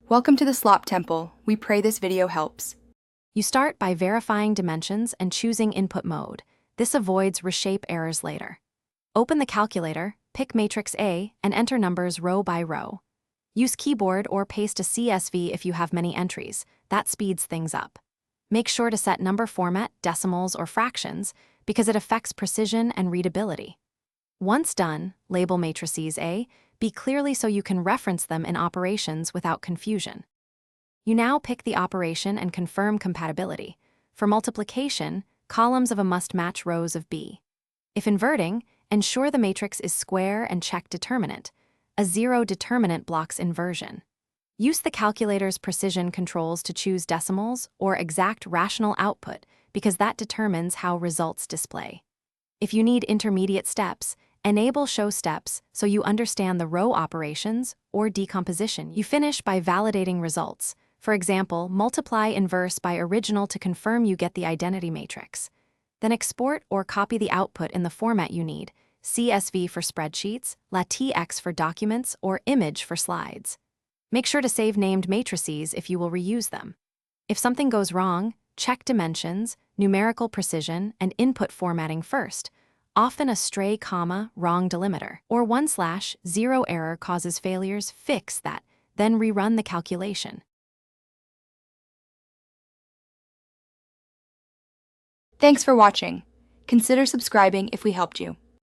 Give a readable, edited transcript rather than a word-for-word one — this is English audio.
Welcome to the Slop Temple. We pray this video helps. You start by verifying dimensions and choosing input mode. This avoids reshape errors later. Open the calculator, pick matrix A, and enter numbers row by row. Use keyboard or paste a CSV if you have many entries. That speeds things up. Make sure to set number format, decimals, or fractions because it affects precision and readability. Once done, label matrices A, B clearly so you can reference them in operations without confusion. You now pick the operation and confirm compatibility. For multiplication, columns of A must match rows of B. If inverting, ensure the matrix is square and check determinant. A zero determinant blocks inversion. Use the calculator's precision controls to choose decimals or exact rational output because that determines how results display. If you need intermediate steps, enable show steps so you understand the row operations or decomposition. You finish by validating results. For example, multiply inverse by original to confirm you get the identity matrix. Then export or copy the output in the format you need, CSV for spreadsheets, LaTeX for documents, or image for slides. Make sure to save named matrices if you will reuse them. If something goes wrong, check dimensions, numerical precision, and input formatting first. Often a stray comma, wrong delimiter, or 1/0 error causes failures. Fix that, then rerun the calculation. Thanks for watching. Consider subscribing if we helped you.